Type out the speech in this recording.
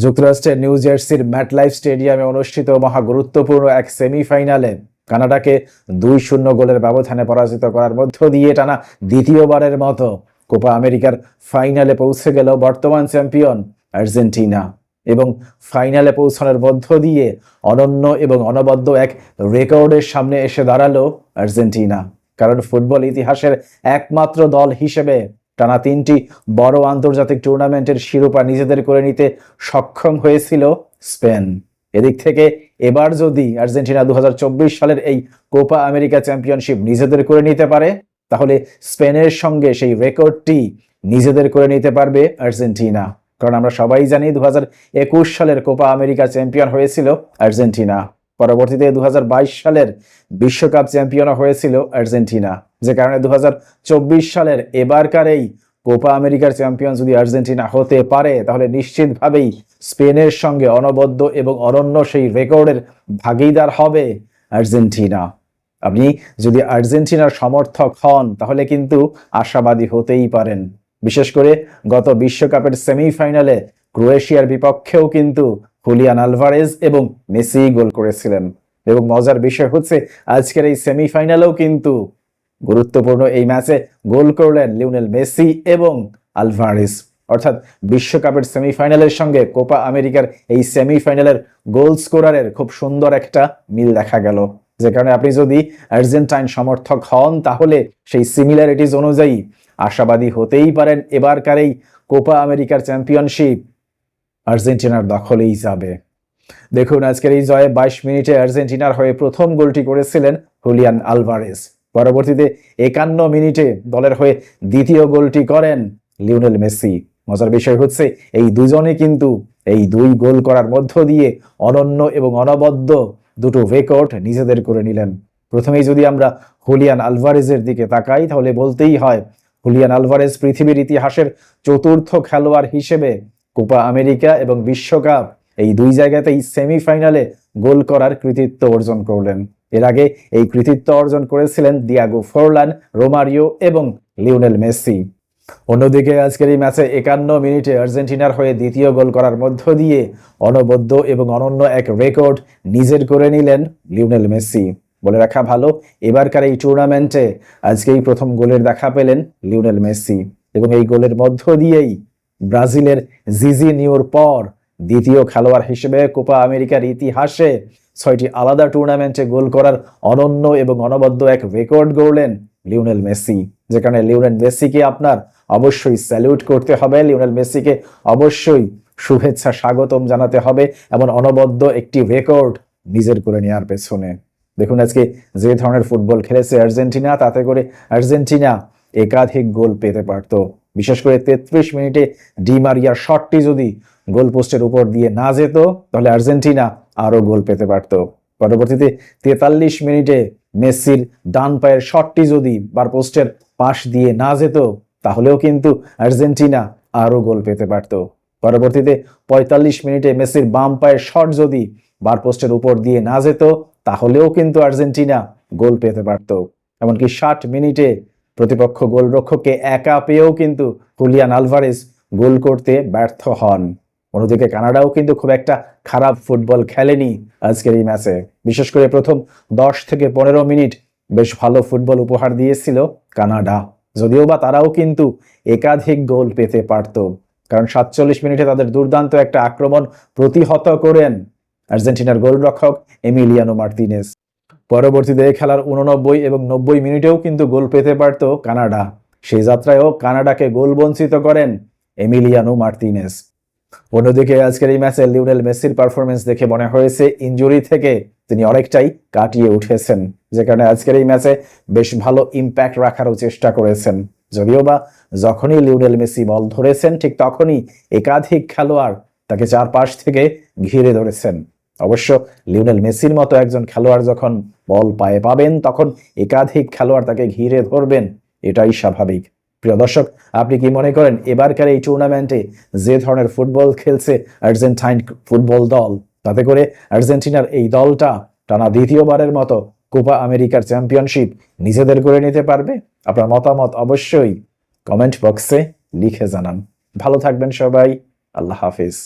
যুক্তরাষ্ট্রের নিউ জার্সির ম্যাটলাইফ স্টেডিয়ামে অনুষ্ঠিত মহা গুরুত্বপূর্ণ এক সেমিফাইনালে কানাডাকে 2-0 গোলের ব্যবধানে পরাজিত করার মধ্য দিয়ে টানা দ্বিতীয়বারের মতো কোপা আমেরিকার ফাইনালে পৌঁছে গেল বর্তমান চ্যাম্পিয়ন আর্জেন্টিনা। এবং ফাইনালে পৌঁছানোর মধ্য দিয়ে অনন্য এবং অনবদ্য এক রেকর্ডের সামনে এসে দাঁড়ালো আর্জেন্টিনা। কারণ ফুটবল ইতিহাসের একমাত্র দল হিসেবে টানা 3টি বড় আন্তর্জাতিক টুর্নামেন্টের শিরোপা নিজেদের করে নিতে সক্ষম হয়েছিল স্পেন। এদিক থেকে এবার যদি আর্জেন্টিনা 2024 সালের এই কোপা আমেরিকা চ্যাম্পিয়নশিপ নিজেদের করে নিতে পারে, তাহলে স্পেনের সঙ্গে সেই রেকর্ডটি নিজেদের করে নিতে পারবে আর্জেন্টিনা। কারণ আমরা সবাই জানি 2021 সালের কোপা আমেরিকা চ্যাম্পিয়ন হয়েছিল আর্জেন্টিনা। পরবর্তীতে 2022 সালের বিশ্বকাপ চ্যাম্পিয়ন হয়েছিল আর্জেন্টিনা। যে কারণে 2024 সালের এবারকার এই কোপা আমেরিকার চ্যাম্পিয়ন যদি আর্জেন্টিনা হতে পারে, তাহলে নিশ্চিতভাবেই স্পেনের সঙ্গে অনবদ্য এবং অনন্য সেই রেকর্ডের ভাগীদার হবে আর্জেন্টিনা। আপনি যদি আর্জেন্টিনার সমর্থক হন, তাহলে কিন্তু আশাবাদী হতেই পারেন। বিশেষ করে গত বিশ্বকাপের সেমিফাইনালে ক্রোয়েশিয়ার বিপক্ষেও কিন্তু হুলিয়ান আলভারেজ এবং মেসি গোল করেছিলেন। এবং মজার বিষয় হচ্ছে, আজকের এই সেমিফাইনালেও কিন্তু গুরুত্বপূর্ণ এই ম্যাচে গোল করলেন লিওনেল মেসি এবং আলভারেজ। অর্থাৎ বিশ্বকাপের সেমিফাইনালের সঙ্গে কোপা আমেরিকার এই সেমিফাইনালের গোল স্কোরারের খুব সুন্দর একটা মিল দেখা গেল। যে কারণে আপনি যদি আর্জেন্টাইন সমর্থক হন, তাহলে সেই সিমিলারিটিজ অনুযায়ী আশাবাদী হতেই পারেন এবারকার এই কোপা আমেরিকার চ্যাম্পিয়নশিপ আর্জেন্টিনার দখলেই যাবে। দেখুন, আজকের এই জয়ে 22 মিনিটে আর্জেন্টিনার হয়ে প্রথম গোলটি করেছিলেন হুলিয়ান আলভারেজ। পরবর্তীতে 51 মিনিটে দলের হয়ে দ্বিতীয় গোলটি করেন লিওনেল মেসি। মজার বিষয় হচ্ছে, এই দুজনে কিন্তু এই 2 গোল করার মধ্য দিয়ে অনন্য এবং অনবদ্য দুটো রেকর্ড নিজেদের করে নিলেন। প্রথমেই যদি আমরা হুলিয়ান আলভারেজের দিকে তাকাই, তাহলে বলতেই হয় হুলিয়ান আলভারেজ পৃথিবীর ইতিহাসের 4র্থ খেলোয়াড় হিসেবে কোপা আমেরিকা এবং বিশ্বকাপ এই 2 জায়গাতেই সেমিফাইনালে গোল করার কৃতিত্ব অর্জন করলেন। এর আগে এই কৃতিত্ব অর্জন করেছিলেন দিয়াগো ফরলান, রোমারিও এবং লিওনেল মেসি। অন্যদিকে আজকের এই ম্যাচে 51 মিনিটে আর্জেন্টিনার হয়ে দ্বিতীয় গোল করার মধ্য দিয়ে অনবদ্য এবং অনন্য এক রেকর্ড নিজের করে নিলেন লিওনেল মেসি। বলে রাখা ভালো, এবারকার এই টুর্নামেন্টে আজকেই প্রথম গোলের দেখা পেলেন লিওনেল মেসি। এবং এই গোলের মধ্য দিয়েই ব্রাজিলের জিজি নিওর পর দ্বিতীয় খেলোয়াড় হিসেবে কোপা আমেরিকার ইতিহাসে 6টি আলাদা টুর্নামেন্টে গোল করার অনন্য এবং অনবদ্য এক রেকর্ড গড়লেন লিওনেল মেসি। যেখানে লিওনেল মেসিকে আপনার অবশ্যই স্যালুট করতে হবে, লিওনেল মেসিকে অবশ্যই শুভেচ্ছা স্বাগতম জানাতে হবে এমন অনবদ্য একটি রেকর্ড নিজের করে নেওয়ার পেছনে। দেখুন, আজকে যে ধরনের ফুটবল খেলেছে আর্জেন্টিনা, তাতে করে আর্জেন্টিনা একাধিক গোল পেতে পারত। বিশেষ করে 33 মিনিটে ডি মারিয়ার শটটি যদি গোল পোস্টের উপর দিয়ে না যেত, তাহলে আর্জেন্টিনা আরো গোল পেতে পারত। পরবর্তীতে 43 মিনিটে মেসির ডান পায়ের শটটি যদি বার পোস্টের পাশ দিয়ে না যেত, তাহলেও কিন্তু আর্জেন্টিনা আরো গোল পেতে পারত। পরবর্তীতে 45 মিনিটে মেসির বাম পায়ের শট যদি বার পোস্টের উপর দিয়ে না যেত, তাহলেও কিন্তু আর্জেন্টিনা গোল পেতে পারত। এমনকি 60 মিনিটে প্রতিপক্ষ গোলরক্ষককে একা পেয়েও কিন্তু হুলিয়ান আলভারেজ গোল করতে ব্যর্থ হন। অন্যদিকে কানাডাও কিন্তু খুব একটা খারাপ ফুটবল খেলেনি আজকের এই ম্যাচে। বিশেষ করে প্রথম 10 থেকে 15 মিনিট বেশ ভালো ফুটবল উপহার দিয়েছিল কানাডা। যদিও বা তারাও কিন্তু একাধিক গোল পেতে পারত, কারণ 47 মিনিটে তাদের দুর্দান্ত একটা আক্রমণ প্রতিহত করেন আর্জেন্টিনার গোলরক্ষক এমিলিয়ানো মার্তিনেজ। পরবর্তীতে খেলার 89 এবং 90 মিনিটেও কিন্তু গোল পেতে পারত কানাডা। সেই যাত্রায়ও কানাডাকে গোল বঞ্চিত করেন এমিলিয়ানো মার্তিনেজ। অন্যদিকে আজকের এই ম্যাচে লিওনেল মেসির পারফরমেন্স দেখে মনে হয়েছে ইনজুরি থেকে তিনি অনেকটাই কাটিয়ে উঠেছেন। যে কারণে আজকের এই ম্যাচে বেশ ভালো ইম্প্যাক্ট রাখারও চেষ্টা করেছেন। যদিও বা যখনই লিওনেল মেসি বল ধরেছেন, ঠিক তখনই একাধিক খেলোয়াড় তাকে চারপাশ থেকে ঘিরে ধরেছেন। অবশ্য লিওনেল মেসির মতো একজন খেলোয়াড় যখন বল পায়ে পাবেন, তখন একাধিক খেলোয়াড় তাকে ঘিরে ধরবেন, এটাই স্বাভাবিক। প্রিয় দর্শক, আপনি কি মনে করেন এবারকার এই টুর্নামেন্টে যে ধরনের ফুটবল খেলছে আর্জেন্টাইন ফুটবল দল, তাতে করে আর্জেন্টিনার এই দলটা টানা দ্বিতীয়বারের মতো কোপা আমেরিকার চ্যাম্পিয়নশিপ নিজেদের করে নিতে পারবে? আপনার মতামত অবশ্যই কমেন্ট বক্সে লিখে জানান। ভালো থাকবেন সবাই। আল্লাহ হাফিজ।